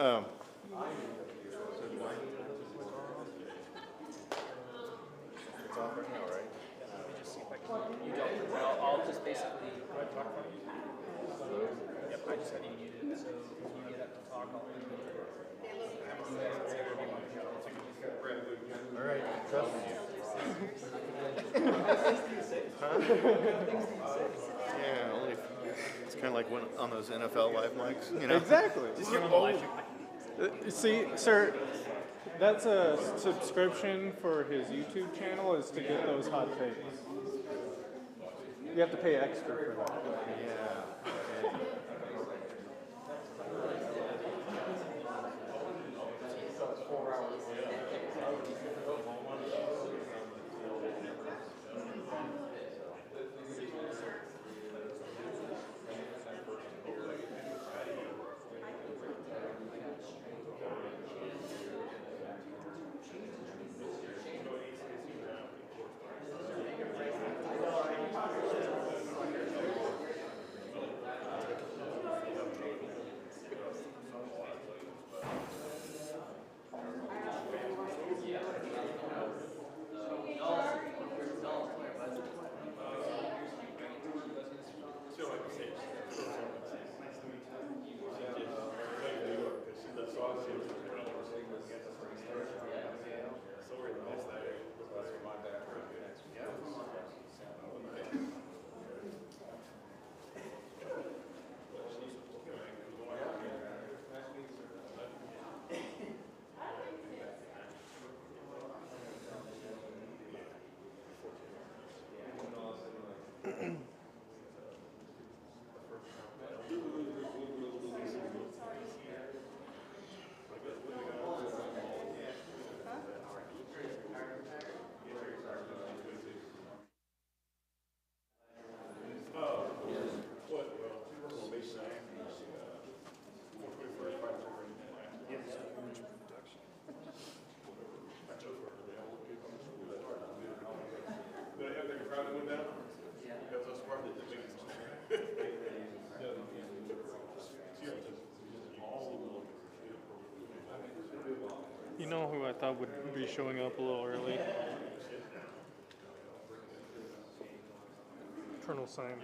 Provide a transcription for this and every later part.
It's off right now, right? Let me just see if I can. You don't, but I'll just basically. Talk for me. Yep, I just had you muted, so when you get up to talk, I'll mute you. All right, trust me. Yeah, only it's kind of like when on those NFL live mics, you know. Exactly. See, sir, that's a subscription for his YouTube channel is to get those hot takes. You have to pay extra for that. Yeah. Okay. You know who I thought would be showing up a little early? Colonel Simon.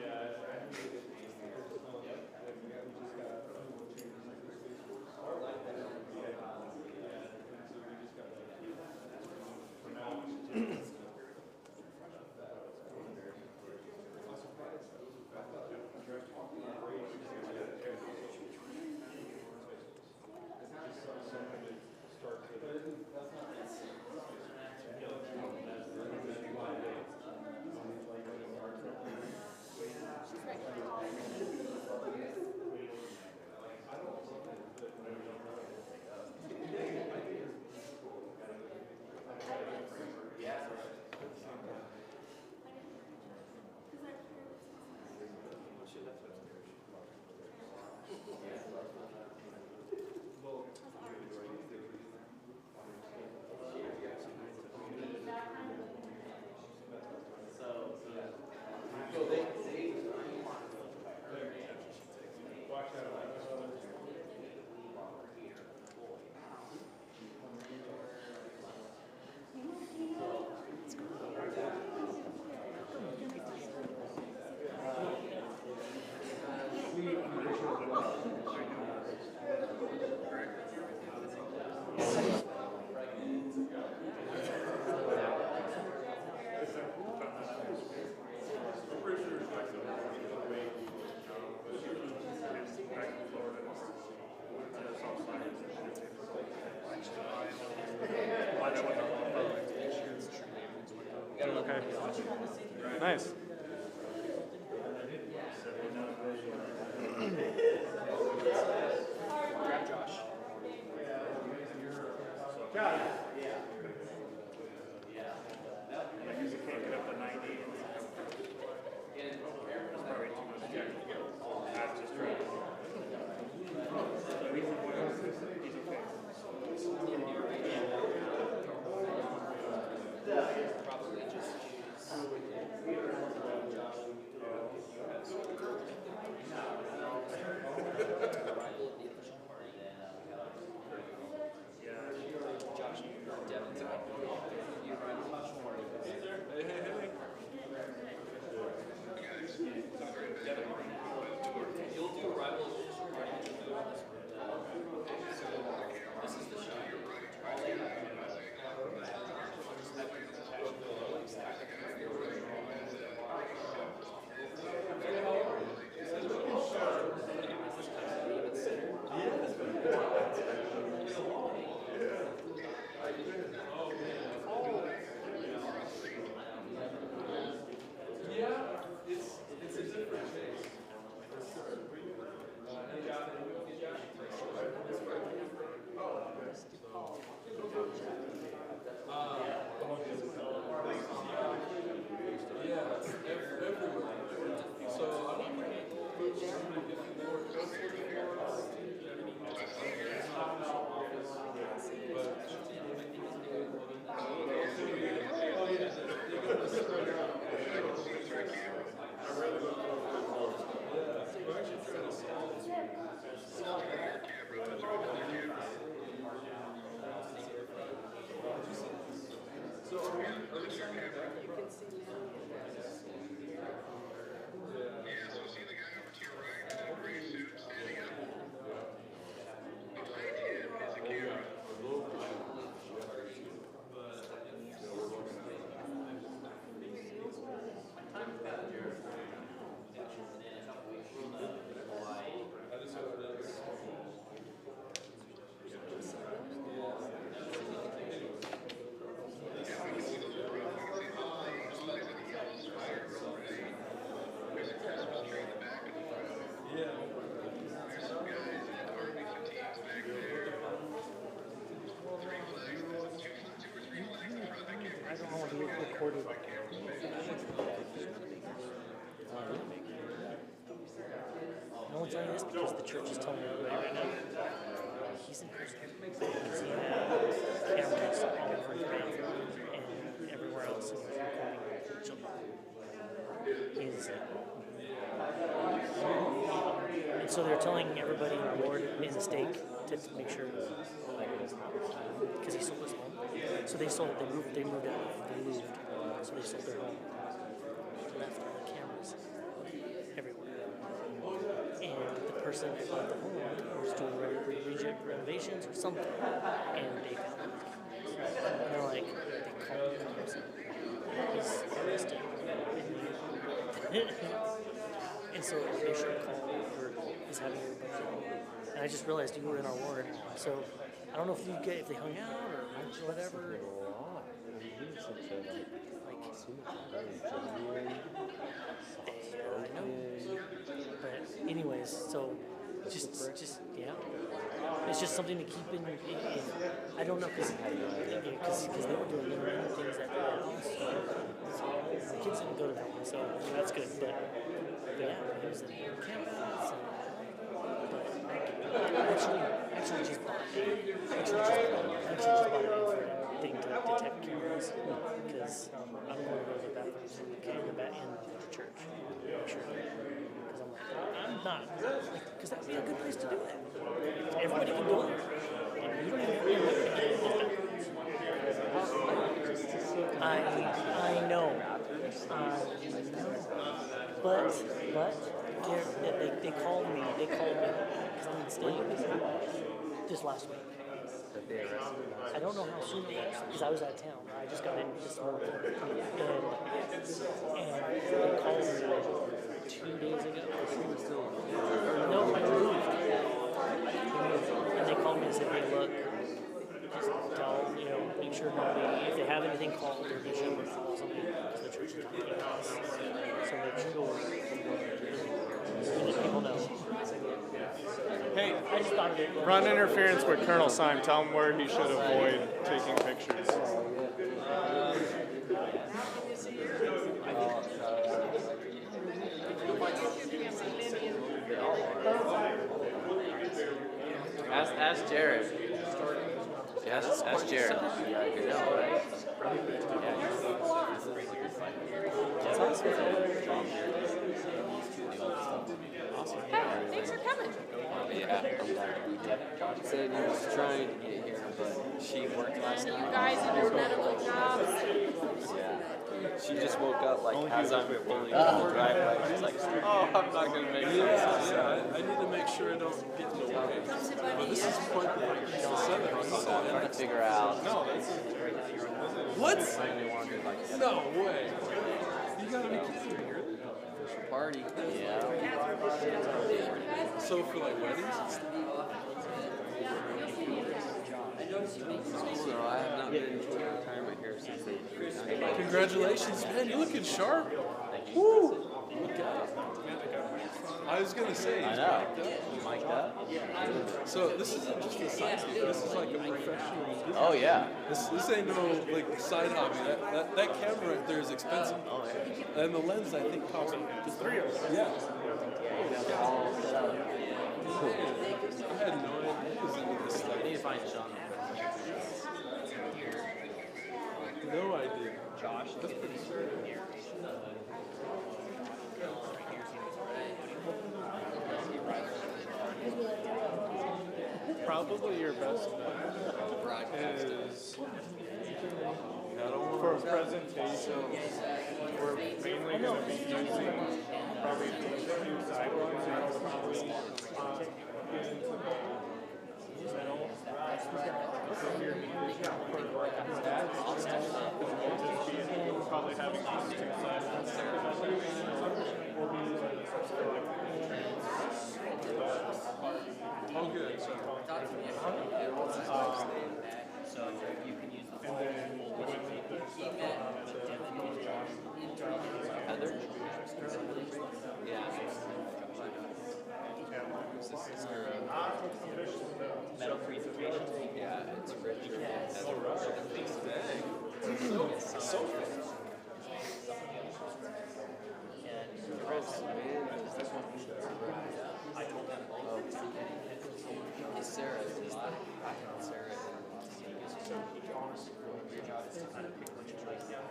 recorded. No one's telling you this because the church is telling everybody right now. He's in prison because he had cameras all over his bathroom and everywhere else, and he was recording children. And so they're telling everybody on board in the stake to make sure because he sold his home. So they moved out. So they sold their home. They left all the cameras everywhere. And the person that bought the home was doing renovations or something. And they found them. And they're like, they called the person. He's arrested. And so they should call or is having everybody know. And I just realized you were in our ward. So I don't know if they hung out or whatever. I know. But anyways, so just yeah. It's just something to keep in I don't know because they were doing little things at their house. So the kids didn't go to that one, so that's good. But yeah, it was in campus. Actually just bought a thing to detect cameras because I'm going to go to the bathrooms in the church. Sure. Because I'm not because that'd be a good place to do it. Everybody can go there. And you don't even I know. But they called me because I'm in state this last week. I don't know how soon it was because I was out of town. I just got in this morning and they called me 2 days ago. No, I moved. And they called me and said, hey, look, just tell, make sure nobody, if they have anything called or they should call somebody because the church is not taking us. So make sure people know. Hey, I just thought of it. run interference with Colonel Syme. Tell him where he should avoid taking pictures. Ask Jared. Ask Jared. You know, right? That's awesome. Hey, thanks for coming. Yeah, I'm glad we did. Said he was trying to get here, but she worked last And night. you guys in your medical jobs. Yeah. She just woke up like as I'm pulling down the driveway. She's like, oh, I'm not going to make it. Yeah, I need to make sure I don't get in the way. But this is quite the seven. So I'm trying to figure out. What? No way. You gotta be kidding me. Party. Yeah. So for like weddings and stuff? No, I have not been to retirement here since they. Congratulations, man. You're looking sharp. Woo! Look out. I was gonna say. I know. You mic'd up? So this isn't just a side gig. This is like a professional business. Oh, yeah. This ain't no like side hobby. That camera right there is expensive. Oh, yeah. And the lens I think costs just $3. Yeah. I had no idea it was into this stuff. I need to find Sean. No idea. Josh, That's pretty sweet. Probably your best bet is for a presentation. We're mainly going to be using probably two side ones, and I'll probably get into the middle. For your for that, we'll probably having these two side ones. We'll be using this for Oh, good. so you can use the and then Heather? Yeah. metal presentation. Yeah, it's Richard. So Is Sarah, is the Sarah Your job is to kind of pick which choice down.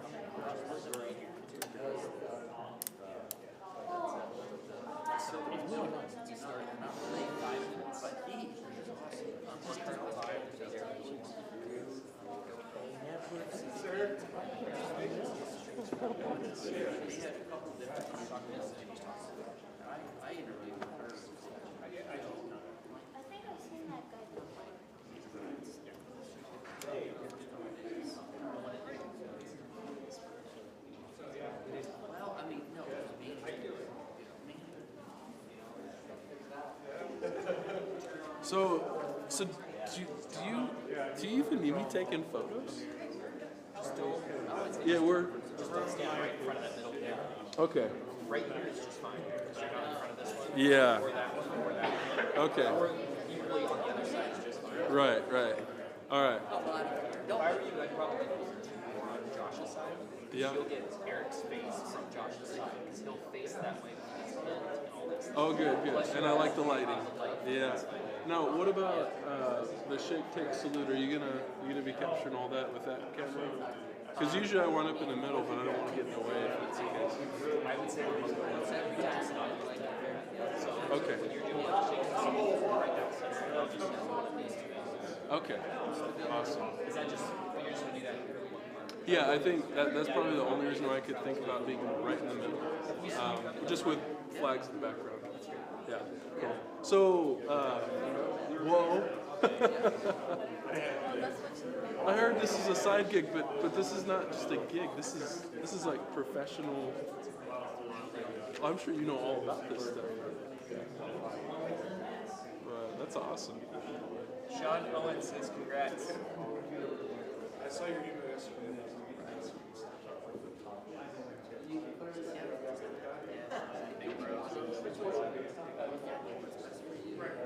So it's really nice. He started not really 5 minutes, but he just turned 5 to be there. He had a couple different documents that he was talking about. I interviewed her. I don't know. I think I've seen that guy before. Well, I mean, no, it was me. So do you even need me taking photos? Yeah, we're Just don't stand right in front of that middle there. okay. Right here is just fine, because you're not in front of this one. Yeah. Or that one, or that one. Okay. Or equally on the other side is just fine. Right. All right. If I were you, I'd probably go more on Josh's side. Yeah. You'll get Eric's face from Josh's side, because he'll face that way when he's in and all that stuff. Oh, good. And I like the lighting. Yeah. Now, what about the shake, take, salute? Are you gonna be capturing all that with that camera? Because usually I wind up in the middle, but I don't want to get in the way if it's the case. I would say once every time it's not like that. So Okay. when you're doing the shake and salute, right down center, I'll just use one of these two guys. Okay. Awesome. Is that just, you're just gonna do that every one? Yeah, I think that's probably the only reason why I could think about being right in the middle, just with flags in the background. Yeah, cool. So, whoa. I heard this is a side gig, but this is not just a gig. This is like professional. I'm sure you know all about this stuff. That's awesome. Sean Owens says congrats. I saw your email yesterday.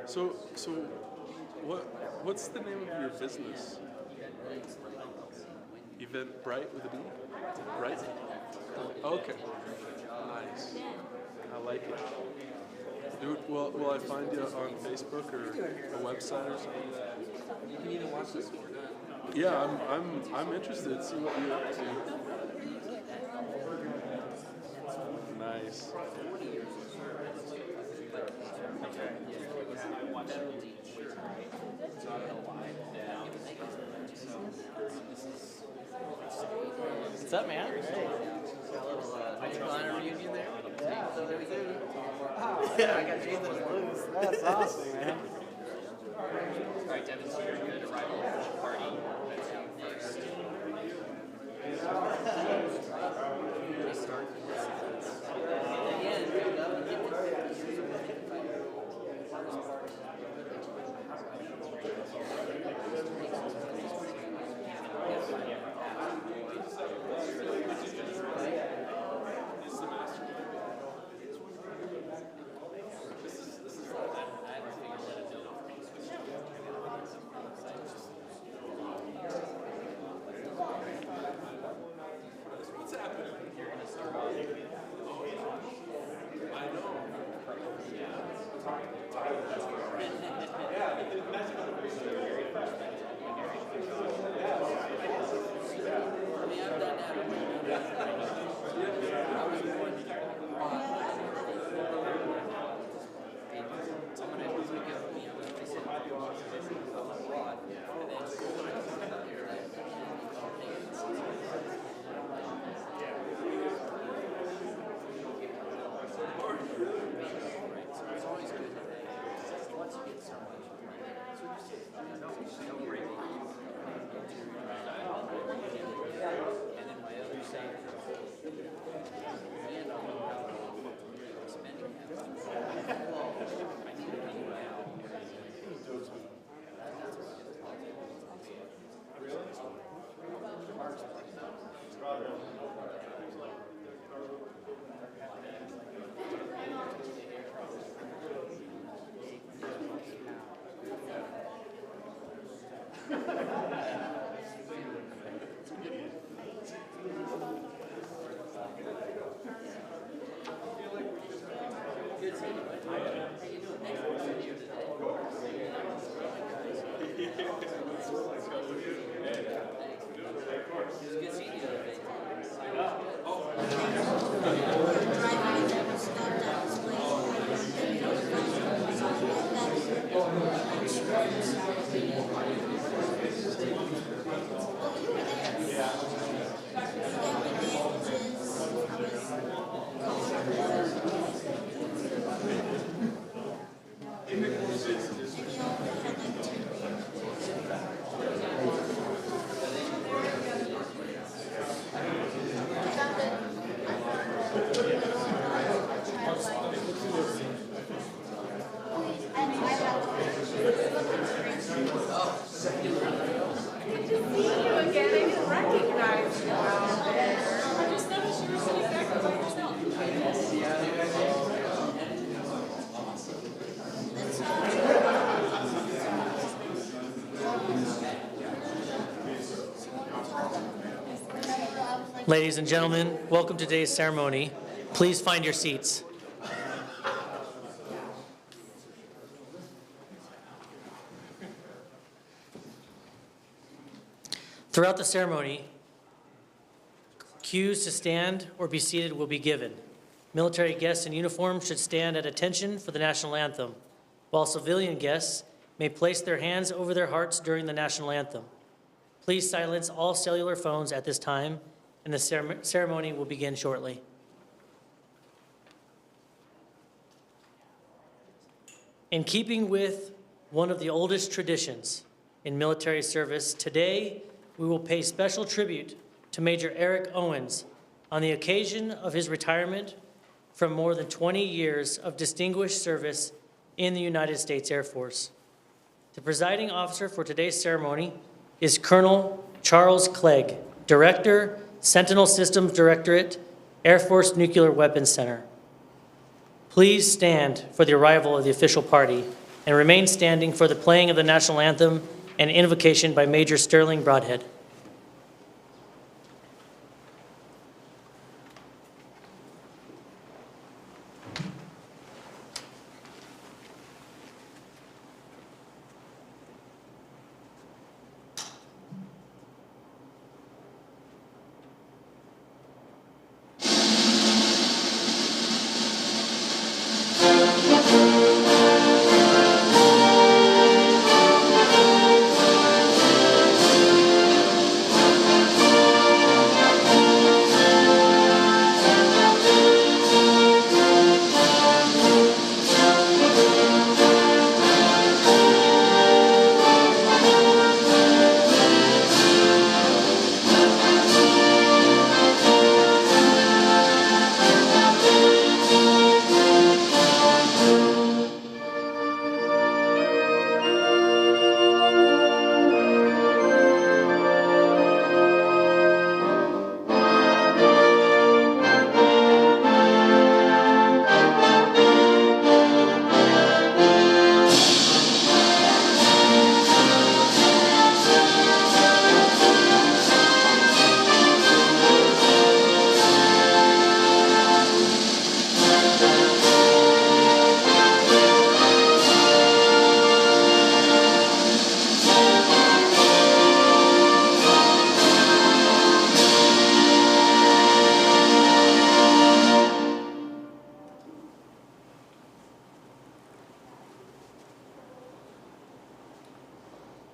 So what's the name of your business? Eventbrite with a B? Right? Okay. Nice. I like it. Will I find you on Facebook or a website or something? You can either watch this or not. Yeah, I'm interested. See what you're up to. Nice. What's up, man? Reunion there. Yeah, I got James loose. That's awesome, man. Alright, Devin, so you're good arrival at the party. That's you first. Restart. Ladies and gentlemen, welcome to today's ceremony. Please find your seats. Throughout the ceremony, cues to stand or be seated will be given. Military guests in uniform should stand at attention for the national anthem, while civilian guests may place their hands over their hearts during the national anthem. Please silence all cellular phones at this time, and the ceremony will begin shortly. In keeping with one of the oldest traditions in military service, today we will pay special tribute to Major Eric Owens on the occasion of his retirement from more than 20 years of distinguished service in the United States Air Force. The presiding officer for today's ceremony is Colonel Charles Clegg, Director, Sentinel Systems Directorate, Air Force Nuclear Weapons Center. Please stand for the arrival of the official party and remain standing for the playing of the national anthem and invocation by Major Sterling Broadhead.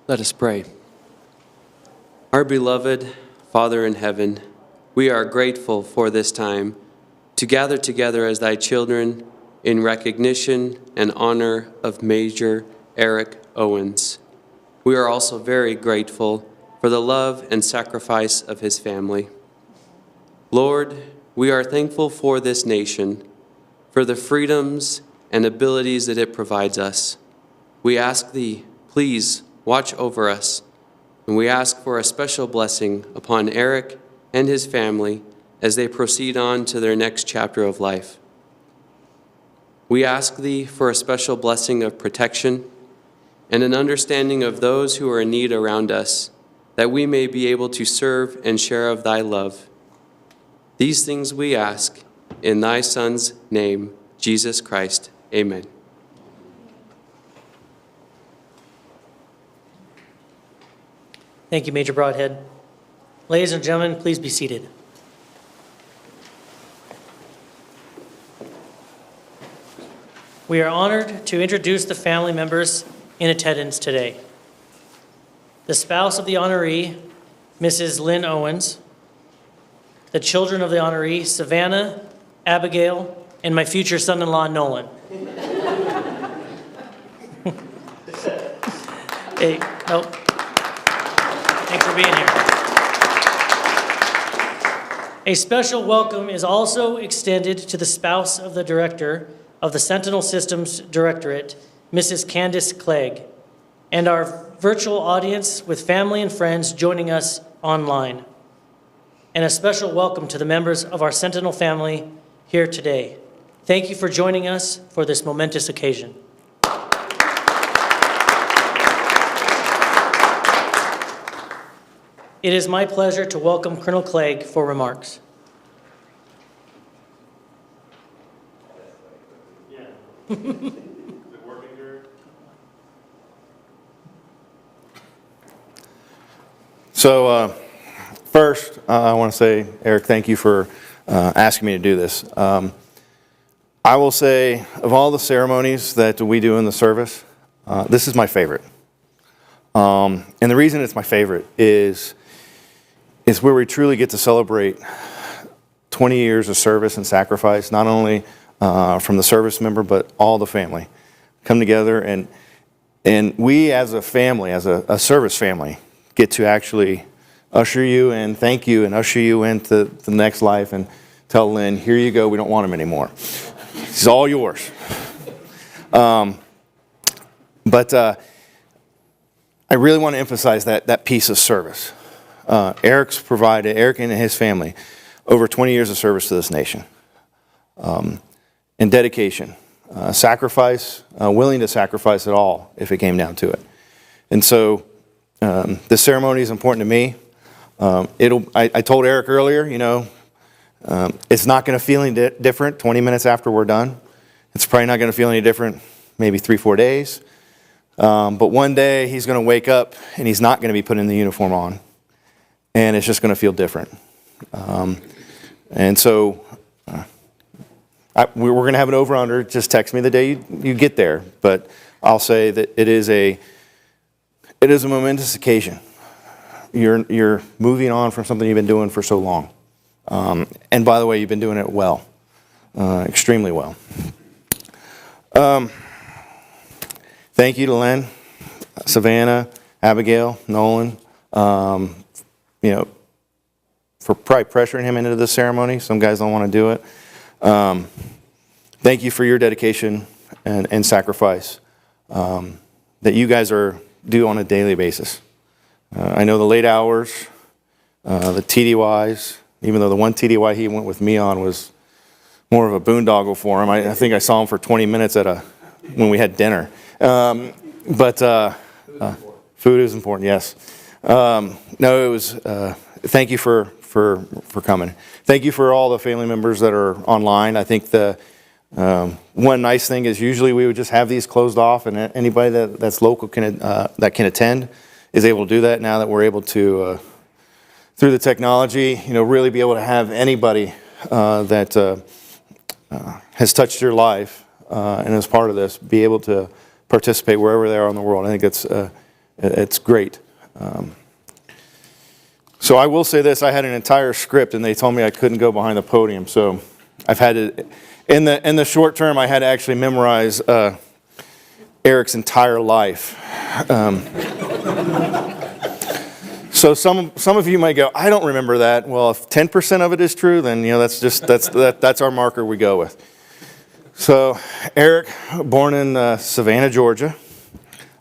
Let us pray. Our beloved Father in heaven, we are grateful for this time to gather together as thy children in recognition and honor of Major Eric Owens. We are also very grateful for the love and sacrifice of his family. Lord, we are thankful for this nation, for the freedoms and abilities that it provides us. We ask thee, please watch over us, and we ask for a special blessing upon Eric and his family as they proceed on to their next chapter of life. We ask thee for a special blessing of protection and an understanding of those who are in need around us, that we may be able to serve and share of thy love. These things we ask in thy Son's name, Jesus Christ. Amen. Thank you, Major Broadhead. Ladies and gentlemen, please be seated. We are honored to introduce the family members in attendance today. The spouse of the honoree, Mrs. Lynn Owens, the children of the honoree, Savannah, Abigail, and my future son-in-law, Nolan. Hey, nope. Thanks for being here. A special welcome is also extended to the spouse of the director of the Sentinel Systems Directorate, Mrs. Candace Clegg, and our virtual audience with family and friends joining us online. And a special welcome to the members of our Sentinel family here today. Thank you for joining us for this momentous occasion. It is my pleasure to welcome Colonel Clegg for remarks. So first, I want to say, Eric, thank you for asking me to do this. I will say, of all the ceremonies that we do in the service, this is my favorite. And the reason it's my favorite is where we truly get to celebrate 20 years of service and sacrifice, not only from the service member, but all the family come together. And we as a family, as a service family, get to actually usher you in, thank you, and usher you into the next life and tell Lynn, here you go, we don't want him anymore. He's all yours. But I really want to emphasize that piece of service. Eric and his family, over 20 years of service to this nation. And dedication, sacrifice, willing to sacrifice it all if it came down to it. And so this ceremony is important to me. I told Eric earlier, it's not going to feel any different 20 minutes after we're done. It's probably not going to feel any different maybe 3-4 days. But one day he's going to wake up and he's not going to be putting the uniform on. And it's just going to feel different. And so we're going to have an over-under. Just text me the day you get there. But I'll say that it is a momentous occasion. You're moving on from something you've been doing for so long. And by the way, you've been doing it well, extremely well. Thank you to Len, Savannah, Abigail, Nolan, for probably pressuring him into the ceremony. Some guys don't want to do it. Thank you for your dedication and sacrifice that you guys do on a daily basis. I know the late hours, the TDYs, even though the one TDY he went with me on was more of a boondoggle for him. I think I saw him for 20 minutes when we had dinner. But food is important, yes. No, it was, thank you for coming. Thank you for all the family members that are online. I think the one nice thing is usually we would just have these closed off and anybody that's local that can attend is able to do that. Now that we're able to, through the technology, really be able to have anybody that has touched your life and is part of this be able to participate wherever they are in the world. I think it's great. So I will say this: I had an entire script, and they told me I couldn't go behind the podium. So I've had to, in the short term, I had to actually memorize Eric's entire life. So some of you might go, I don't remember that. Well, if 10% of it is true, then that's our marker we go with. So Eric, born in Savannah, Georgia,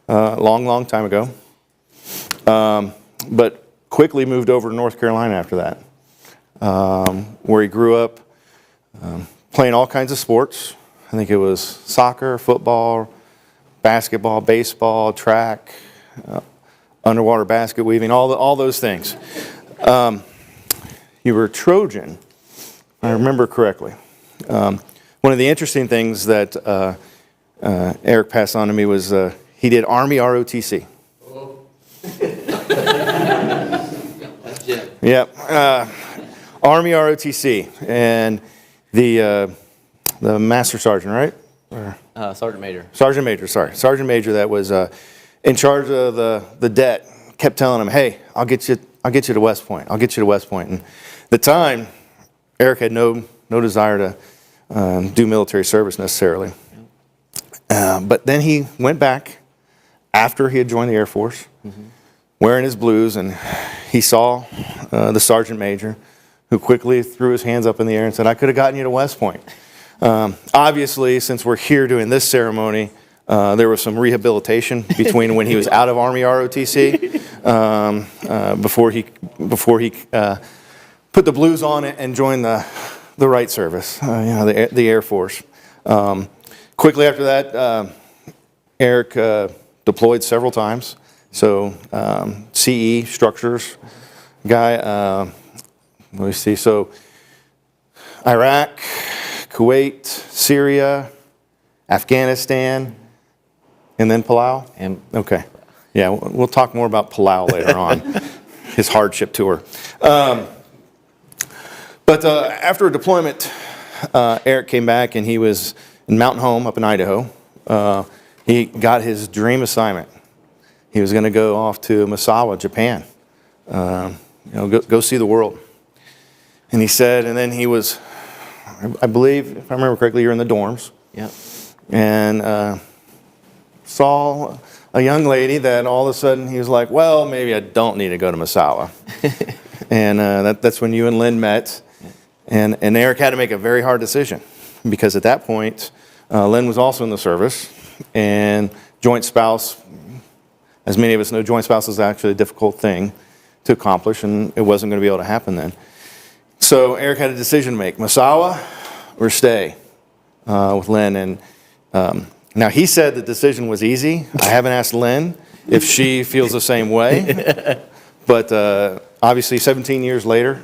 long time ago, but quickly moved over to North Carolina after that, where he grew up playing all kinds of sports. I think it was soccer, football, basketball, baseball, track, underwater basket weaving, all those things. You were a Trojan, if I remember correctly. One of the interesting things that Eric passed on to me was he did Army ROTC. Yep, Army ROTC, and the Master Sergeant, right? Sergeant Major. Sergeant Major, sorry. Sergeant Major that was in charge of the debt kept telling him, hey, I'll get you to West Point. I'll get you to West Point. And at the time, Eric had no desire to do military service necessarily. But then he went back after he had joined the Air Force, wearing his blues, and he saw the Sergeant Major, who quickly threw his hands up in the air and said, I could have gotten you to West Point. Obviously, since we're here doing this ceremony, there was some rehabilitation between when he was out of Army ROTC before he put the blues on it and joined the right service, the Air Force. Quickly after that, Eric deployed several times. So CE structures, guy. Let me see. So Iraq, Kuwait, Syria, Afghanistan, and then Palau? And Okay. Yeah, we'll talk more about Palau later on, his hardship tour. But after a deployment, Eric came back and he was in Mountain Home up in Idaho. He got his dream assignment. He was going to go off to Misawa, Japan, go see the world. And he said, and then he was, I believe, if I remember correctly, you're in the dorms. yeah, And saw a young lady that all of a sudden he was like, well, maybe I don't need to go to Misawa. And that's when you and Lynn met. And Eric had to make a very hard decision because at that point, Lynn was also in the service. And joint spouse, as many of us know, joint spouse is actually a difficult thing to accomplish, and it wasn't going to be able to happen then. So Eric had a decision to make, Misawa or stay with Lynn. And now he said the decision was easy. I haven't asked Lynn if she feels the same way. But obviously 17 years later,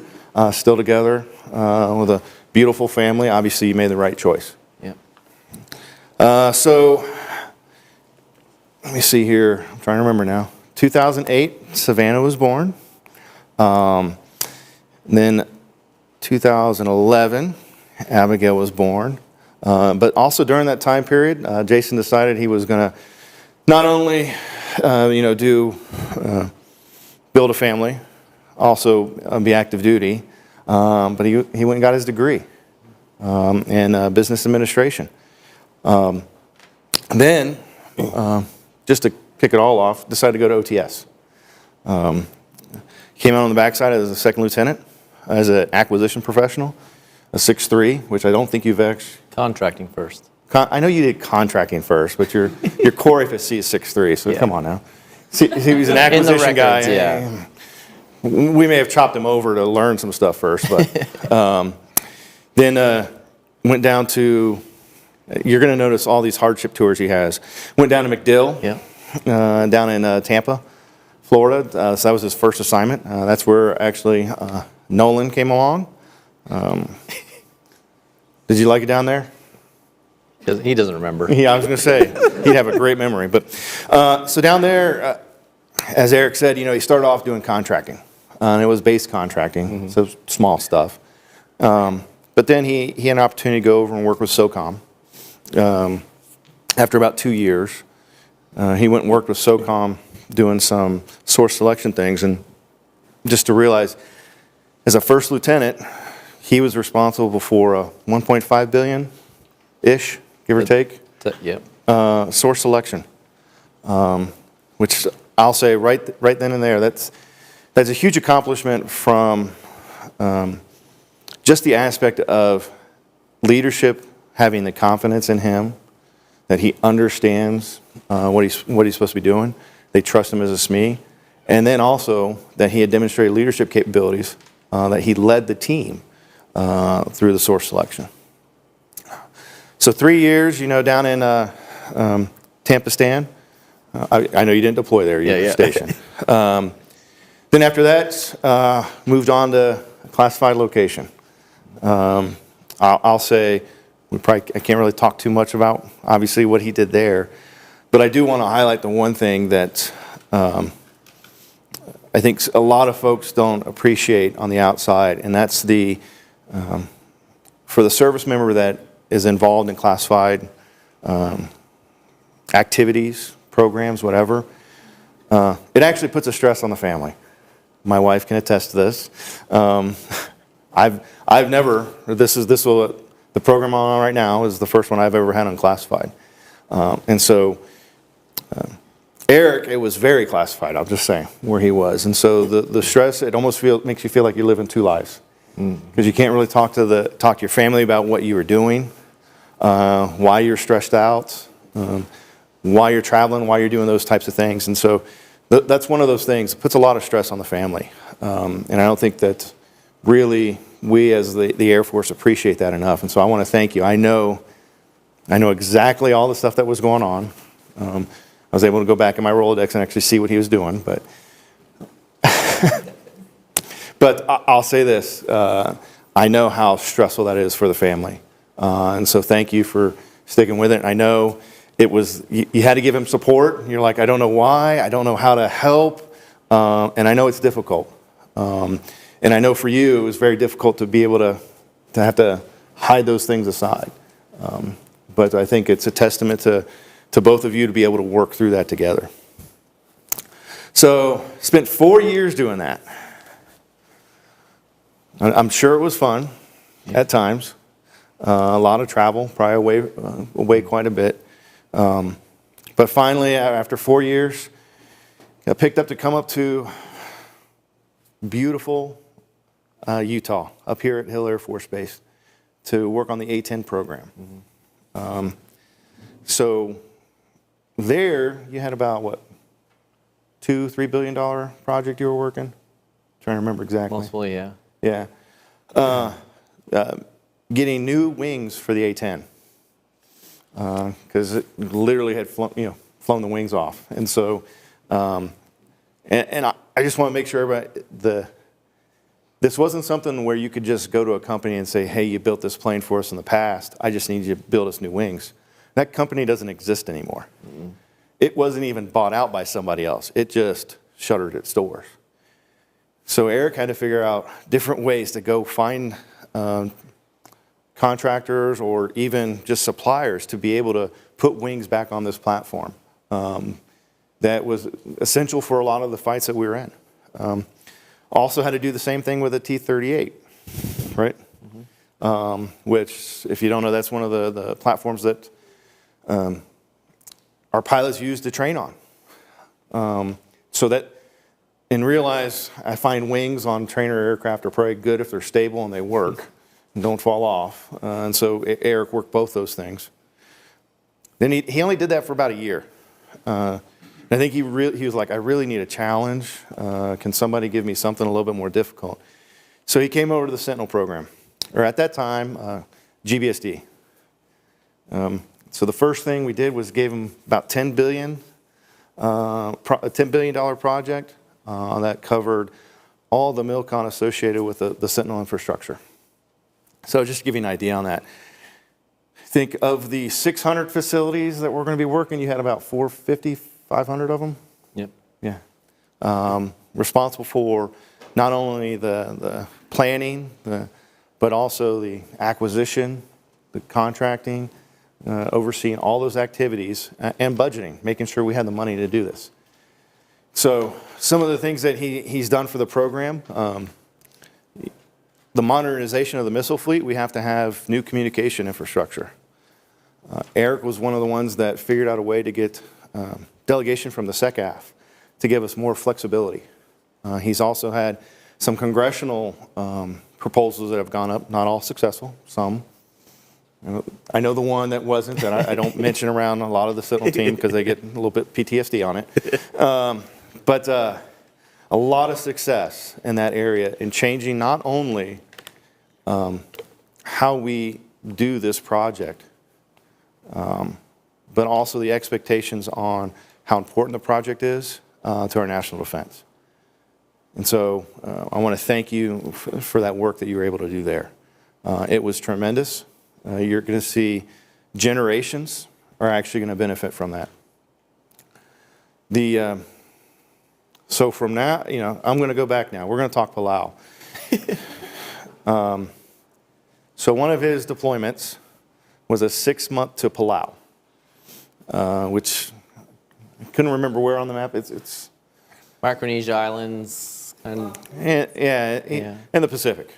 still together with a beautiful family, obviously you made the right choice. yeah. So let me see here. I'm trying to remember now. 2008, Savannah was born. Then 2011, Abigail was born. But also during that time period, Jason decided he was going to not only, build a family, also be active duty, but he went and got his degree in business administration. Then, just to kick it all off, decided to go to OTS. Came out on the backside as a second lieutenant, as an acquisition professional, a 6'3", which I don't think you've actually... Contracting first. I know you did contracting first, but your core FSC is 6'3", so Yeah. come on now. See, he was an acquisition guy. records, yeah. We may have chopped him over to learn some stuff first, but then went down to, you're going to notice all these hardship tours he has. Went down to MacDill, Yeah. down in Tampa, Florida. So that was his first assignment. That's where actually Nolan came along. Did you like it down there? He doesn't remember. Yeah, I was going to say, he'd have a great memory. But so down there, as Eric said, he started off doing contracting. And it was base contracting, so small stuff. But then he had an opportunity to go over and work with SOCOM. After about 2 years, he went and worked with SOCOM doing some source selection things. And just to realize, as a first lieutenant, he was responsible for a 1.5 billion-ish, give or take, Yeah. source selection, which I'll say right then and there, that's a huge accomplishment from just the aspect of leadership having the confidence in him that he understands what he's supposed to be doing. They trust him as a SME, and then also that he had demonstrated leadership capabilities, that he led the team through the source selection. So 3 years, down in Tampa Stan. I know you didn't deploy there, you were stationed. Then after that, moved on to a classified location. I'll say, I can't really talk too much about, obviously, what he did there. But I do want to highlight the one thing that I think a lot of folks don't appreciate on the outside, and that's for the service member that is involved in classified activities, programs, whatever, it actually puts a stress on the family. My wife can attest to this. I've never, the program I'm on right now is the first one I've ever had unclassified. And so Eric, it was very classified, I'll just say, where he was. And so the stress, it almost makes you feel like you're living two lives. Because you can't really talk to your family about what you were doing, why you're stressed out, why you're traveling, why you're doing those types of things. And so that's one of those things. It puts a lot of stress on the family. And I don't think that really we as the Air Force appreciate that enough. And so I want to thank you. I know exactly all the stuff that was going on. I was able to go back in my Rolodex and actually see what he was doing. But But I'll say this, I know how stressful that is for the family. And so thank you for sticking with it. I know it was, you had to give him support. You're like, I don't know why, I don't know how to help, and I know it's difficult. And I know for you, it was very difficult to be able to have to hide those things aside. But I think it's a testament to both of you to be able to work through that together. So, spent 4 years doing that. I'm sure it was fun at times. A lot of travel, probably away quite a bit. But finally, after 4 years, got picked up to come up to beautiful Utah, up here at Hill Air Force Base, to work on the A-10 program. So there, you had about, what, $2-3 billion project you were working? Trying to remember exactly. Mostly, yeah. Yeah. Getting new wings for the A-10. Because it literally had flown the wings off. And so, and I just want to make sure everybody, this wasn't something where you could just go to a company and say, hey, you built this plane for us in the past. I just need you to build us new wings. That company doesn't exist anymore. Mm-hmm. It wasn't even bought out by somebody else. It just shuttered its doors. So Eric had to figure out different ways to go find contractors or even just suppliers to be able to put wings back on this platform. That was essential for a lot of the fights that we were in. Also had to do the same thing with a T-38, right? Mm-hmm. Which, if you don't know, that's one of the platforms that our pilots use to train on. So that, and realize I find wings on trainer aircraft are probably good if they're stable and they work and don't fall off. And so Eric worked both those things. Then he only did that for about a year. I think he was like, I really need a challenge. Can somebody give me something a little bit more difficult? So he came over to the Sentinel program, or at that time, GBSD. So the first thing we did was gave him about $10 billion, a $10 billion project that covered all the MILCON associated with the Sentinel infrastructure. So just to give you an idea on that, think of the 600 facilities that we're going to be working, you had about 450, 500 of them? Yep. Yeah. Responsible for not only the planning, but also the acquisition, the contracting, overseeing all those activities, and budgeting, making sure we had the money to do this. So some of the things that he's done for the program, the modernization of the missile fleet, we have to have new communication infrastructure. Eric was one of the ones that figured out a way to get delegation from the SECAF to give us more flexibility. He's also had some congressional proposals that have gone up, not all successful, some. I know the one that wasn't, that I don't mention around a lot of the Sentinel team because they get a little bit PTSD on it. But a lot of success in that area in changing not only how we do this project, but also the expectations on how important the project is to our national defense. And so I want to thank you for that work that you were able to do there. It was tremendous. You're going to see generations are actually going to benefit from that. So from now, I'm going to go back now. We're going to talk Palau. So one of his deployments was a 6-month to Palau, which I couldn't remember where on the map. It's Micronesia Islands. And in the Pacific.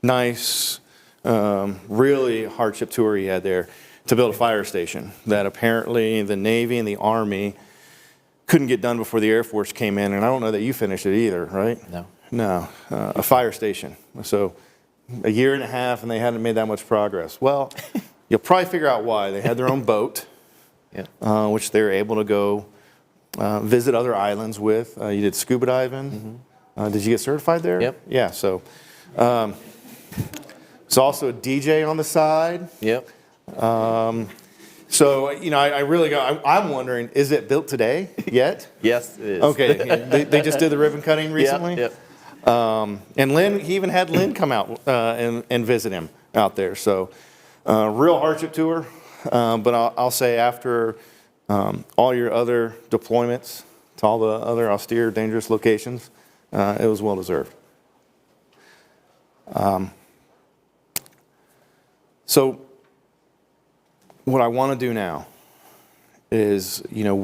Nice, really hardship tour he had there to build a fire station that apparently the Navy and the Army couldn't get done before the Air Force came in, and I don't know that you finished it either, right? No. No, a fire station. So a year and a half, and they hadn't made that much progress. Well, you'll probably figure out why. They had their own boat, which they were able to go visit other islands with. You did scuba diving. Mm-hmm. Did you get certified there? Yep. Yeah, so it's also a DJ on the side. Yep. So, I really I'm wondering, is it built today yet? Yes, it is. Okay, they just did the ribbon cutting recently? Yep. And Lynn, he even had Lynn come out and visit him out there. So real hardship to her. But I'll say after all your other deployments to all the other austere, dangerous locations, it was well deserved. So what I want to do now is, you know,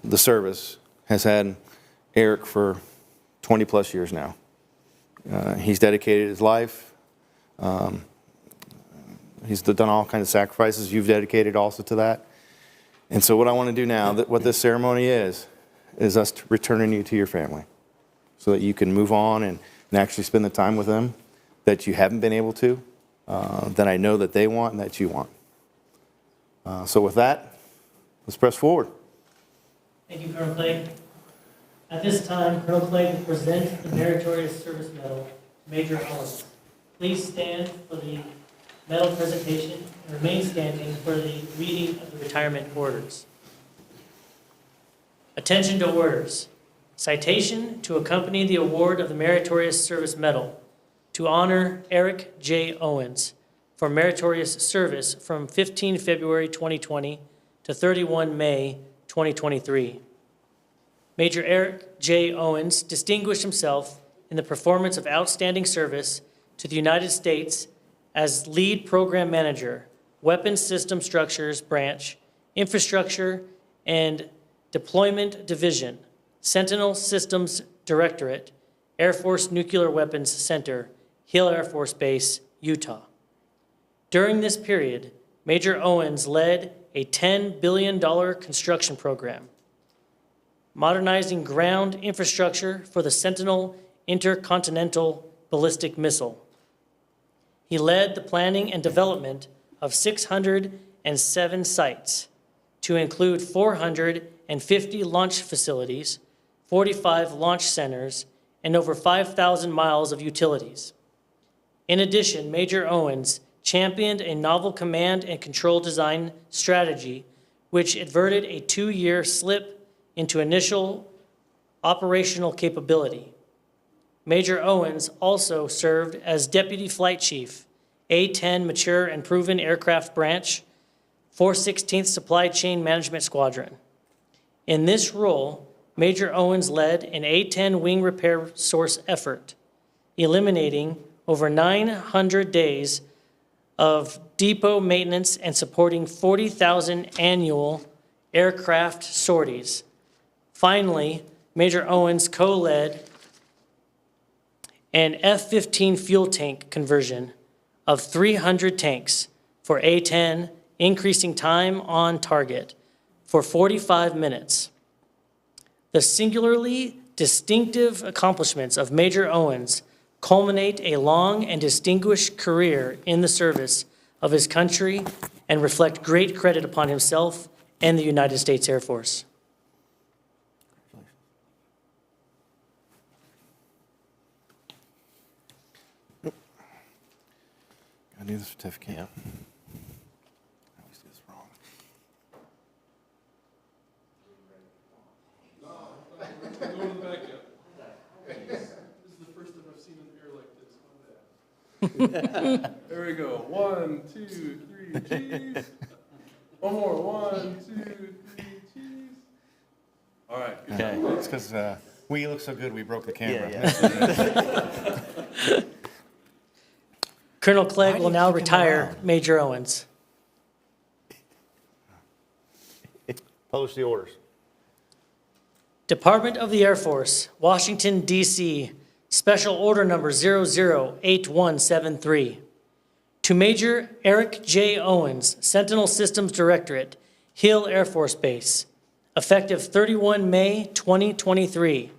the service has had Eric for 20 plus years now. He's dedicated his life. He's done all kinds of sacrifices. You've dedicated also to that. And so what I want to do now, what this ceremony is us returning you to your family so that you can move on and actually spend the time with them that you haven't been able to, that I know that they want and that you want. So with that, let's press forward. Thank you, Colonel Clegg. At this time, Colonel Clegg will present the Meritorious Service Medal to Major Owens. Please stand for the medal presentation and remain standing for the reading of the retirement orders. Attention to orders. Citation to accompany the award of the Meritorious Service Medal to honor Eric J. Owens for meritorious service from 15 February 2020 to 31 May 2023. Major Eric J. Owens distinguished himself in the performance of outstanding service to the United States as Lead Program Manager, Weapons System Structures Branch, Infrastructure and Deployment Division, Sentinel Systems Directorate, Air Force Nuclear Weapons Center, Hill Air Force Base, Utah. During this period, Major Owens led a $10 billion construction program, modernizing ground infrastructure for the Sentinel intercontinental ballistic missile. He led the planning and development of 607 sites to include 450 launch facilities, 45 launch centers, and over 5,000 miles of utilities. In addition, Major Owens championed a novel command and control design strategy which averted a 2-year slip into initial operational capability. Major Owens also served as Deputy Flight Chief, A-10 Mature and Proven Aircraft Branch, 416th Supply Chain Management Squadron. In this role, Major Owens led an A-10 wing repair source effort, eliminating over 900 days of depot maintenance and supporting 40,000 annual aircraft sorties. Finally, Major Owens co-led an F-15 fuel tank conversion of 300 tanks for A-10, increasing time on target for 45 minutes. The singularly distinctive accomplishments of Major Owens culminate a long and distinguished career in the service of his country and reflect great credit upon himself and the United States Air Force. I need the certificate. Yeah. I always do this wrong. Go to the backup. This is the first time I've seen an air like this. There we go. 1, 2, 3, cheese. One more. 1, 2, 3, cheese. All right. Good Okay. job. It's because we look so good we broke the camera. Colonel Clegg will now retire Major Owens. Publish the orders. Department of the Air Force, Washington, D.C., Special Order Number 008173. To Major Eric J. Owens, Sentinel Systems Directorate, Hill Air Force Base, effective 31 May 2023.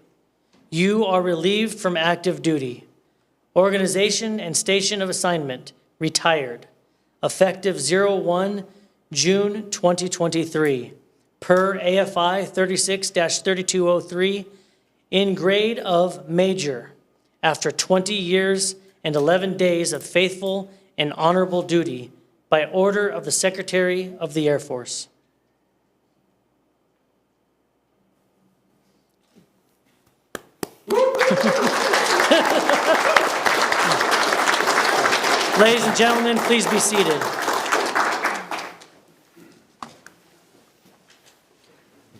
You are relieved from active duty. Organization and station of assignment, retired, effective 01 June 2023, per AFI 36-3203, in grade of Major, after 20 years and 11 days of faithful and honorable duty by order of the Secretary of the Air Force. Ladies and gentlemen, please be seated.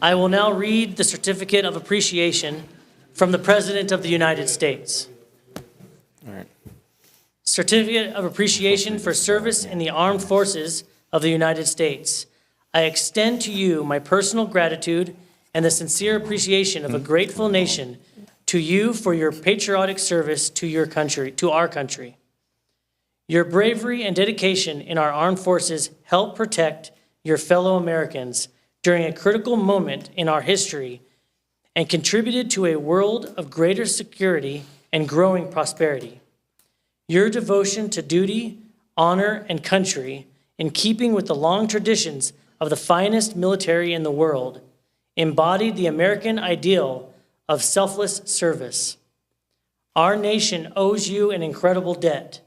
I will now read the certificate of appreciation from the President of the United States. All right. Certificate of Appreciation for Service in the Armed Forces of the United States. I extend to you my personal gratitude and the sincere appreciation of a grateful nation to you for your patriotic service to your country, to our country. Your bravery and dedication in our armed forces help protect your fellow Americans during a critical moment in our history and contributed to a world of greater security and growing prosperity. Your devotion to duty, honor, and country, in keeping with the long traditions of the finest military in the world, embodied the American ideal of selfless service. Our nation owes you an incredible debt.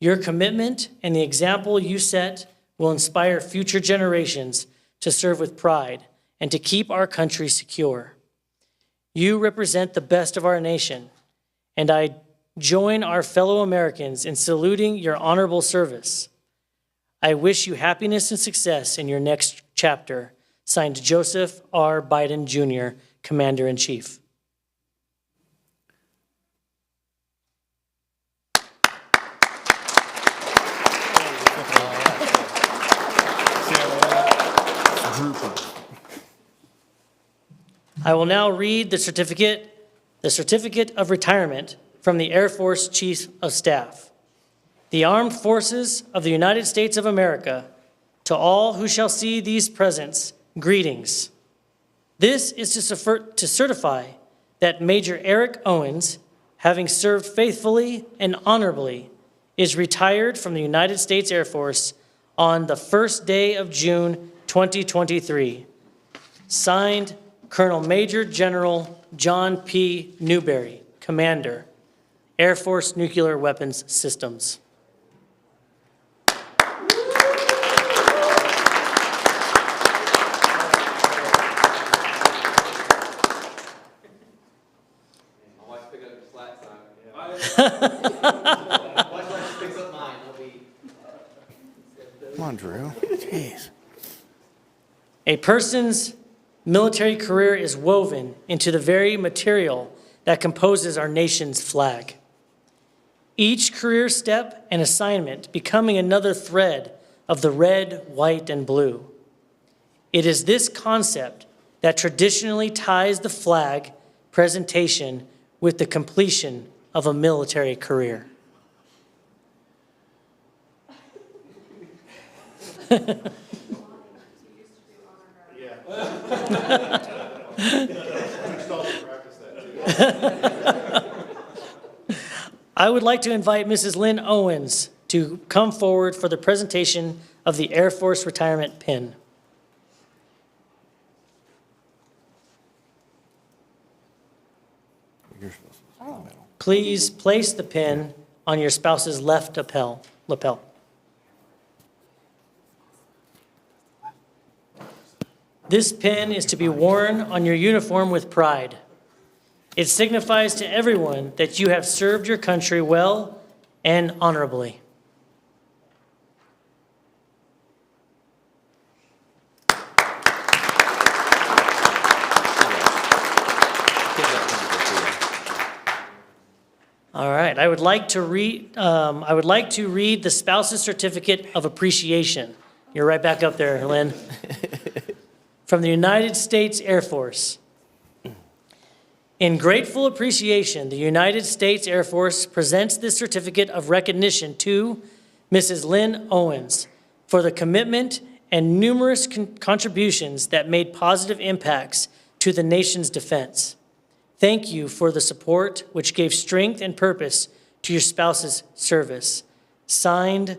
Your commitment and the example you set will inspire future generations to serve with pride and to keep our country secure. You represent the best of our nation, and I join our fellow Americans in saluting your honorable service. I wish you happiness and success in your next chapter. Signed, Joseph R. Biden, Jr., Commander-in-Chief. I will now read the certificate of retirement from the Air Force Chief of Staff. The Armed Forces of the United States of America, to all who shall see these presents, greetings. This is to certify that Major Eric Owens, having served faithfully and honorably, is retired from the United States Air Force on the first day of June 2023. Signed, Colonel Major General John P. Newberry, Commander, Air Force Nuclear Weapons Systems. Come on, Drew. Jeez. A person's military career is woven into the very material that composes our nation's flag. Each career step and assignment becoming another thread of the red, white, and blue. It is this concept that traditionally ties the flag presentation with the completion of a military career. I would like to invite Mrs. Lynn Owens to come forward for the presentation of the Air Force Retirement Pin. Please place the pin on your spouse's left lapel. This pin is to be worn on your uniform with pride. It signifies to everyone that you have served your country well and honorably. All right, I would like to read the spouse's certificate of appreciation. You're right back up there, Lynn. From the United States Air Force. In grateful appreciation, the United States Air Force presents this certificate of recognition to Mrs. Lynn Owens for the commitment and numerous contributions that made positive impacts to the nation's defense. Thank you for the support which gave strength and purpose to your spouse's service. Signed,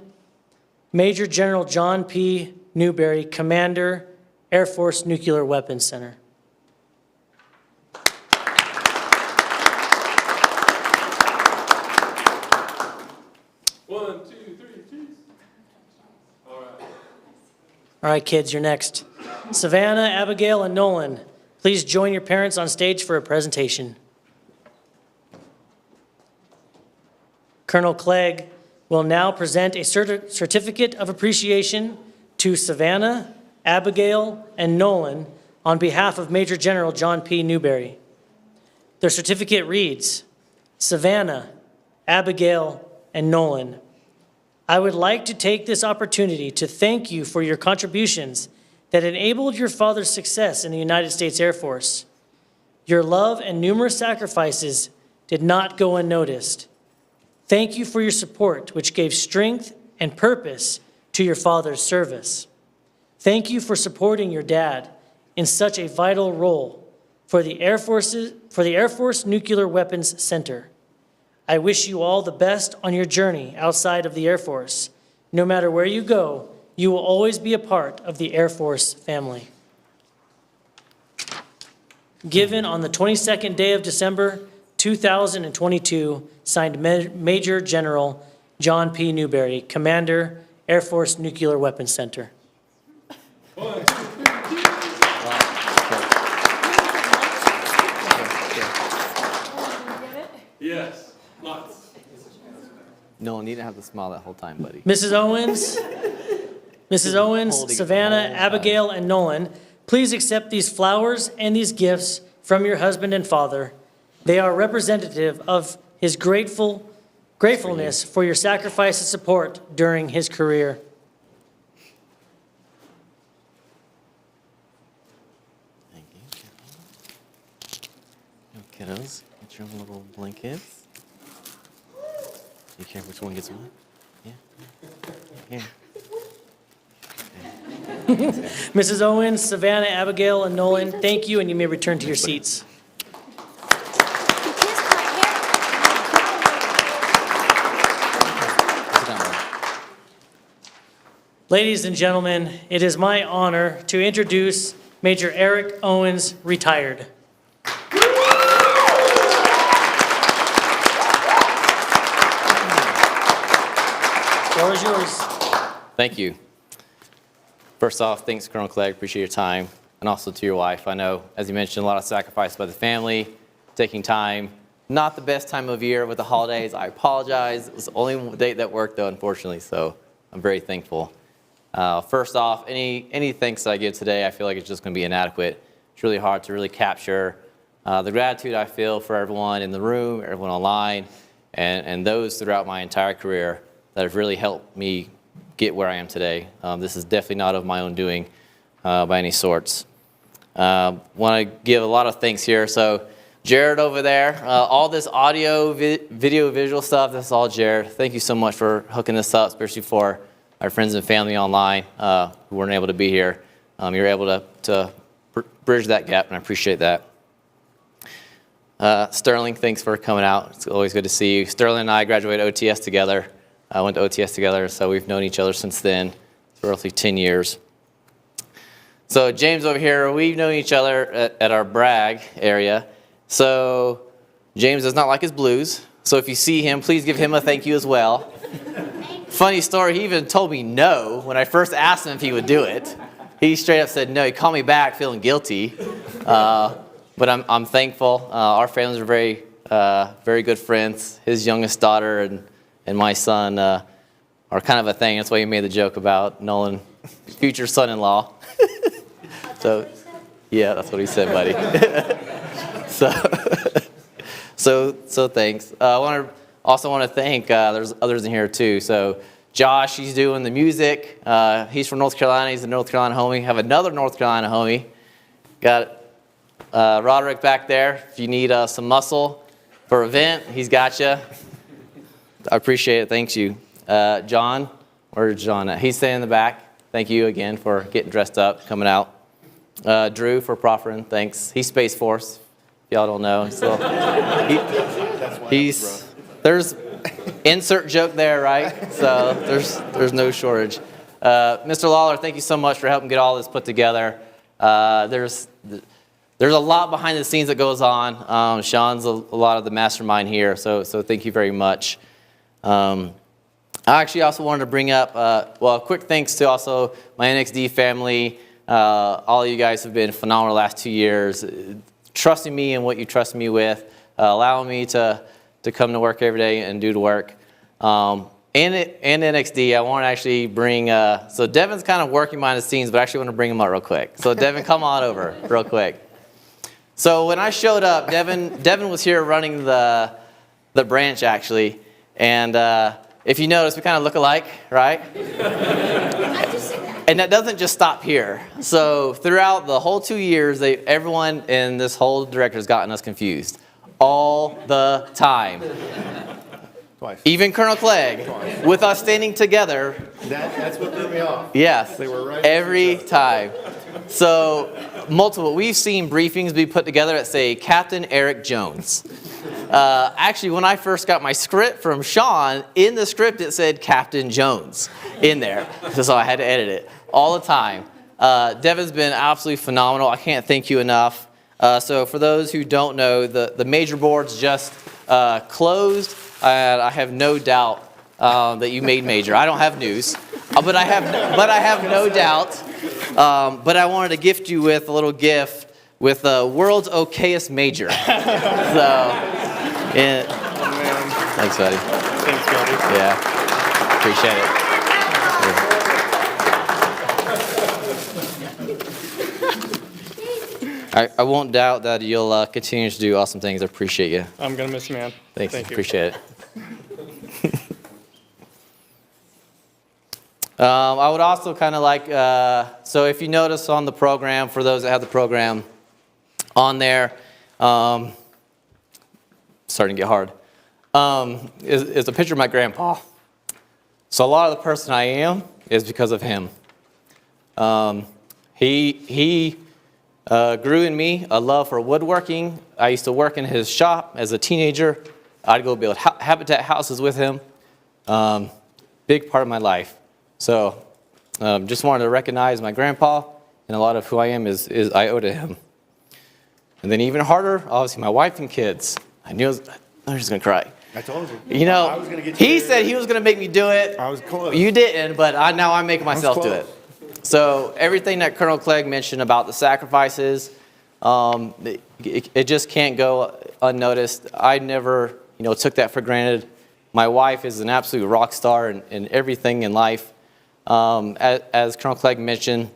Major General John P. Newberry, Commander, Air Force Nuclear Weapons Center. One, two, three, cheese. All right. All right, kids, you're next. Savannah, Abigail, and Nolan, please join your parents on stage for a presentation. Colonel Clegg will now present a certificate of appreciation to Savannah, Abigail, and Nolan on behalf of Major General John P. Newberry. Their certificate reads, Savannah, Abigail, and Nolan, I would like to take this opportunity to thank you for your contributions that enabled your father's success in the United States Air Force. Your love and numerous sacrifices did not go unnoticed. Thank you for your support, which gave strength and purpose to your father's service. Thank you for supporting your dad in such a vital role for the Air Force Nuclear Weapons Center. I wish you all the best on your journey outside of the Air Force. No matter where you go, you will always be a part of the Air Force family. Given on the 22nd day of December, 2022, signed Major General John P. Newberry, Commander, Air Force Nuclear Weapons Center. Yes, lots. No, you didn't have to smile that whole time, buddy. Mrs. Owens, Holding Savannah, the whole Abigail, and Nolan, please accept these flowers and these gifts from your husband and father. They are representative of his gratefulness for your sacrifice and support during his career. Thank you. No, kiddos, get your little blankets. You care which one gets what? Yeah. Here. Mrs. Owens, Savannah, Abigail, and Nolan, thank you, and you may return to your seats. Ladies and gentlemen, it is my honor to introduce Major Eric Owens, retired. Floor is yours. Thank you. First off, thanks, Colonel Clegg. Appreciate your time. And also to your wife. I know, as you mentioned, a lot of sacrifice by the family, taking time. Not the best time of year with the holidays. I apologize. It was the only date that worked, though, unfortunately. So I'm very thankful. First off, any thanks that I give today, I feel like it's just going to be inadequate. It's really hard to really capture the gratitude I feel for everyone in the room, everyone online, and those throughout my entire career that have really helped me get where I am today. This is definitely not of my own doing by any sorts. Want to give a lot of thanks here. So Jared over there, all this audio, video, visual stuff, that's all Jared. Thank you so much for hooking this up, especially for our friends and family online who weren't able to be here. You're able to bridge that gap, and I appreciate that. Sterling, thanks for coming out. It's always good to see you. Sterling and I graduated OTS together. Went to OTS together, so we've known each other since then, for roughly 10 years. So James over here, we've known each other at our Bragg area. So James does not like his blues. So if you see him, please give him a thank you as well. Funny story, he even told me no when I first asked him if he would do it. He straight up said no. He called me back feeling guilty. But I'm thankful. Our families are very good friends. His youngest daughter and my son are kind of a thing. That's why he made the joke about Nolan, future son-in-law. So, yeah, that's what he said, buddy. So thanks. I also want to thank, there's others in here too. So Josh, he's doing the music. He's from North Carolina. He's a North Carolina homie. Have another North Carolina homie. Got Roderick back there. If you need some muscle for an event, he's got you. I appreciate it. Thanks you. John, where's John at? He's staying in the back. Thank you again for getting dressed up, coming out. Drew for proffering. Thanks. He's Space Force. If y'all don't know. So there's insert joke there, right? So there's no shortage. Mr. Lawler, thank you so much for helping get all this put together. There's a lot behind the scenes that goes on. Sean's a lot of the mastermind here, so thank you very much. I actually also wanted to bring up, a quick thanks to also my NXD family. All of you guys have been phenomenal the last 2 years, trusting me and what you trust me with, allowing me to come to work every day and do the work. And NXD, I want to actually bring, so Devin's kind of working behind the scenes, but I actually want to bring him up real quick. So Devin, come on over real quick. So when I showed up, Devin was here running the branch actually. And if you notice, we kind of look alike, right? And that doesn't just stop here. So throughout the whole 2 years, everyone in this whole director has gotten us confused. All the time. Twice. Even Colonel Clegg, with us standing together. That's what threw me off. Yes, They were right every time. So multiple, we've seen briefings be put together that say Captain Eric Jones. Actually, when I first got my script from Sean, in the script it said Captain Jones in there. So I had to edit it all the time. Devin's been absolutely phenomenal. I can't thank you enough. So for those who don't know, the major board's just closed. And I have no doubt that you made major. I don't have news, but I have no doubt. But I wanted to gift you with a little gift with the world's okayest major. Thanks, buddy. Thanks, buddy. Yeah, appreciate it. I won't doubt that you'll continue to do awesome things. I appreciate you. I'm going to miss you, man. Thanks. Thank you. Appreciate it. I would also kind of like, so if you notice on the program, for those that have the program on there, starting to get hard, is a picture of my grandpa. So a lot of the person I am is because of him. He grew in me a love for woodworking. I used to work in his shop as a teenager. I'd go build habitat houses with him. Big part of my life. So just wanted to recognize my grandpa, and a lot of who I am is I owe to him. And then even harder, obviously my wife and kids. I knew I was just going to cry. I told you. You know, I was gonna get he you said he was going to make me do it. I was close. You didn't, but now I'm making myself do close. it. So everything that Colonel Clegg mentioned about the sacrifices, it just can't go unnoticed. I never, took that for granted. My wife is an absolute rock star in everything in life. As Colonel Clegg mentioned,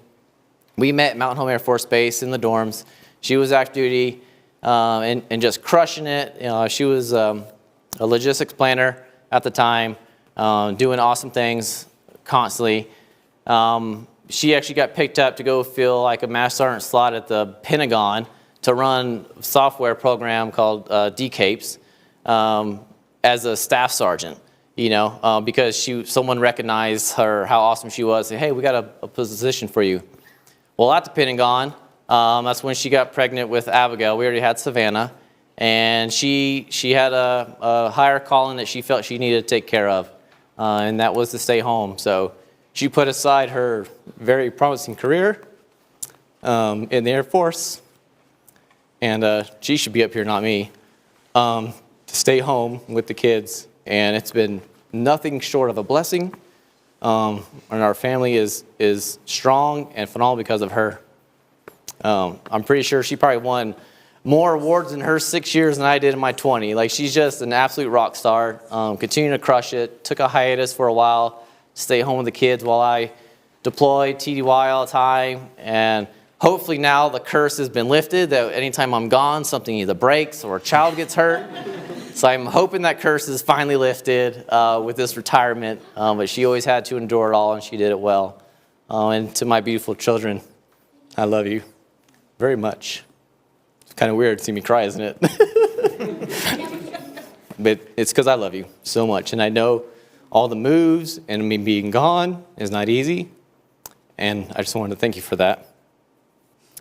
we met at Mountain Home Air Force Base in the dorms. She was active duty and just crushing it. She was a logistics planner at the time, doing awesome things constantly. She actually got picked up to go fill like a Master Sergeant slot at the Pentagon to run a software program called DCAPES as a staff sergeant, because someone recognized her, how awesome she was. Said, hey, we got a position for you. Well, at the Pentagon, that's when she got pregnant with Abigail. We already had Savannah. And she had a higher calling that she felt she needed to take care of, and that was to stay home. So she put aside her very promising career in the Air Force, and she should be up here, not me, to stay home with the kids. And it's been nothing short of a blessing, and our family is strong and phenomenal because of her. I'm pretty sure she probably won more awards in her 6 years than I did in my 20. Like, she's just an absolute rock star, continuing to crush it. Took a hiatus for a while, stay home with the kids while I deployed TDY all the time. And hopefully now the curse has been lifted, that anytime I'm gone, something either breaks or a child gets hurt. So I'm hoping that curse is finally lifted with this retirement. But she always had to endure it all, and she did it well. And to my beautiful children, I love you very much. It's kind of weird to see me cry, isn't it? But it's because I love you so much. And I know all the moves and me being gone is not easy. And I just wanted to thank you for that.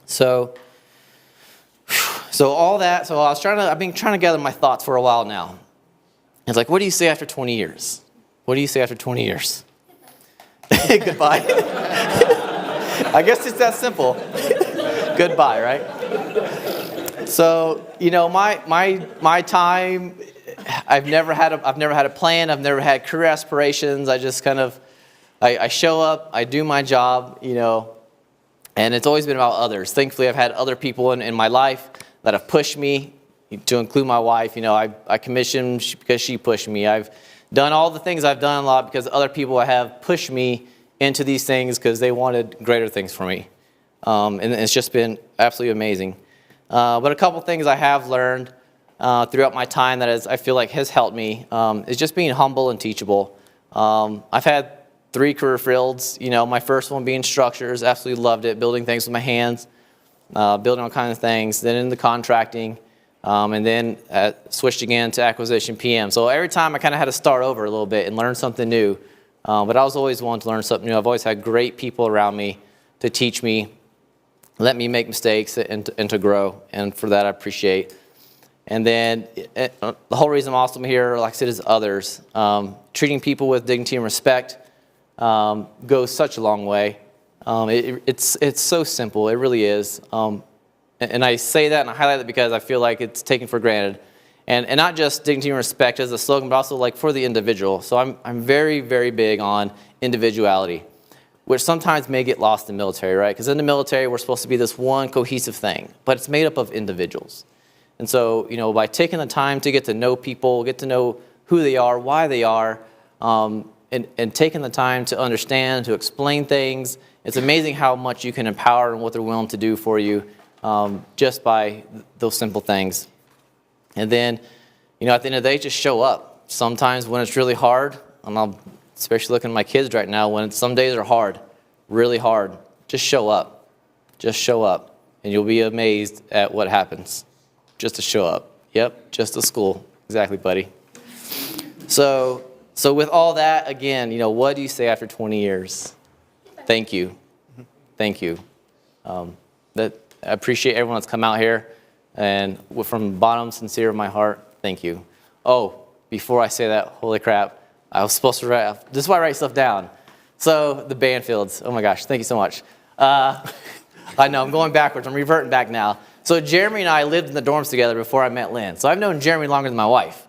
So all that, I've been trying to gather my thoughts for a while now. It's like, what do you say after 20 years? What do you say after 20 years? Goodbye. I guess it's that simple. Goodbye, right? So, my time, I've never had a plan. I've never had career aspirations. I just kind of, I show up, I do my job, and it's always been about others. Thankfully, I've had other people in my life that have pushed me, to include my wife. I commissioned because she pushed me. I've done all the things I've done a lot because other people have pushed me into these things because they wanted greater things for me. And it's just been absolutely amazing. But a couple things I have learned throughout my time I feel like has helped me is just being humble and teachable. I've had 3 career fields. My first one being structures, absolutely loved it, building things with my hands, building all kinds of things. Then into contracting, and then switched again to acquisition PM. So every time I kind of had to start over a little bit and learn something new. But I was always wanting to learn something new. I've always had great people around me to teach me, let me make mistakes, and to grow. And for that, I appreciate. And then the whole reason I'm also here, like I said, is others. Treating people with dignity and respect goes such a long way. It's so simple. It really is. And I say that and I highlight it because I feel like it's taken for granted. And not just dignity and respect as a slogan, but also like for the individual. So I'm very, very big on individuality, which sometimes may get lost in the military, right? Because in the military, we're supposed to be this one cohesive thing, but it's made up of individuals. And so, by taking the time to get to know people, get to know who they are, why they are, and taking the time to understand, to explain things, it's amazing how much you can empower and what they're willing to do for you just by those simple things. And then, at the end of the day, just show up. Sometimes when it's really hard, and I'm especially looking at my kids right now, when some days are hard, really hard, just show up. Just show up, and you'll be amazed at what happens. Just to show up. Yep, just to school. Exactly, buddy. So with all that, again, what do you say after 20 years? Thank you. Thank you. I appreciate everyone that's come out here, and from the bottom, sincere of my heart, thank you. Oh, before I say that, holy crap, I was supposed to write, this is why I write stuff down. So the Banfields, oh my gosh, thank you so much. I know, I'm going backwards, I'm reverting back now. So Jeremy and I lived in the dorms together before I met Lynn. So I've known Jeremy longer than my wife.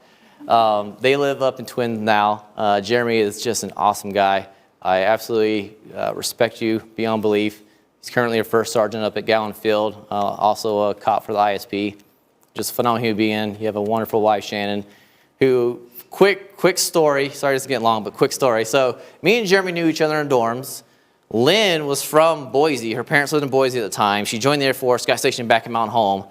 They live up in Twin now. Jeremy is just an awesome guy. I absolutely respect you beyond belief. He's currently a first sergeant up at Gowan Field, also a cop for the ISP. Just a phenomenal human being. You have a wonderful wife, Shannon, who, quick story. Sorry, this is getting long, but quick story. So me and Jeremy knew each other in dorms. Lynn was from Boise. Her parents lived in Boise at the time. She joined the Air Force, got stationed back in Mount Home.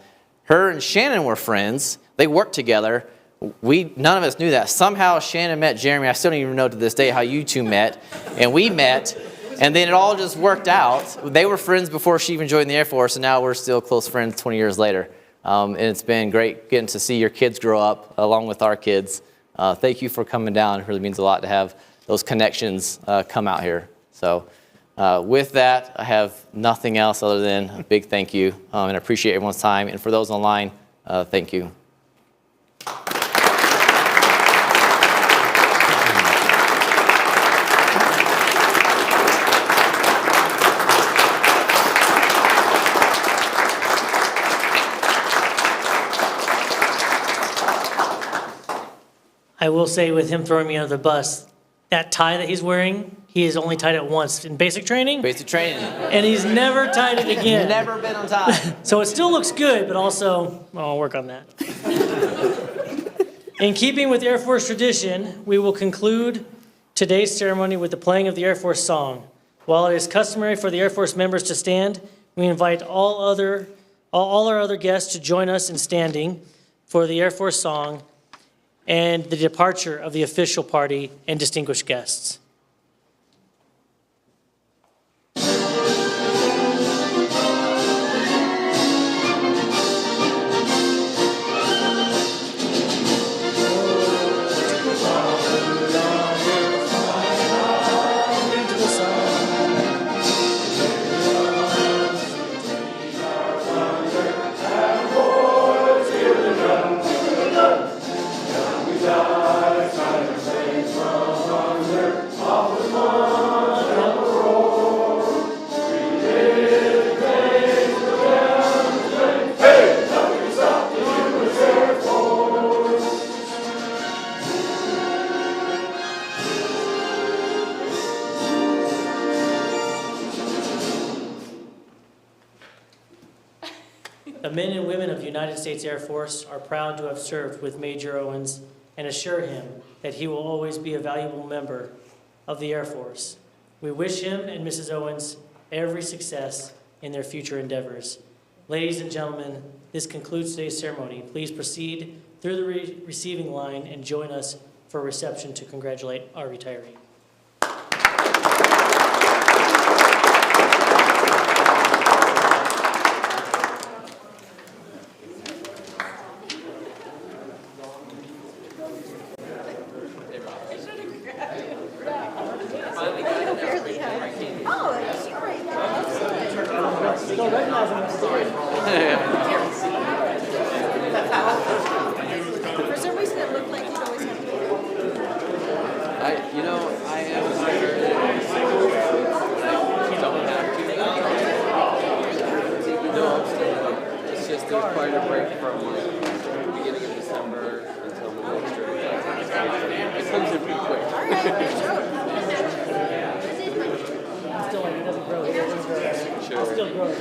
Her and Shannon were friends. They worked together. None of us knew that. Somehow Shannon met Jeremy. I still don't even know to this day how you two met. And we met. And then it all just worked out. They were friends before she even joined the Air Force, and now we're still close friends 20 years later. And it's been great getting to see your kids grow up along with our kids. Thank you for coming down. It really means a lot to have those connections come out here. So with that, I have nothing else other than a big thank you, and I appreciate everyone's time. And for those online, thank you. I will say, with him throwing me under the bus, that tie that he's wearing, he has only tied it once in basic training. Basic training. And he's never tied it again. Never been on time. So it still looks good, but also, I'll work on that. In keeping with Air Force tradition, we will conclude today's ceremony with the playing of the Air Force song. While it is customary for the Air Force members to stand, we invite all our other guests to join us in standing for the Air Force song and the departure of the official party and distinguished guests. The men and women of the United States Air Force are proud to have served with Major Owens and assure him that he will always be a valuable member of the Air Force. We wish him and Mrs. Owens every success in their future endeavors. Ladies and gentlemen, this concludes today's ceremony. Please proceed through the receiving line and join us for a reception to congratulate our retiree. For some reason, it looked like you'd always have to. I am sure that I don't have to. No, I'm still, it's just there's quite a break from the beginning of December until Memorial Day. It comes in pretty quick. All right, good job. Still, it doesn't grow. It doesn't grow. Sure. Still grows.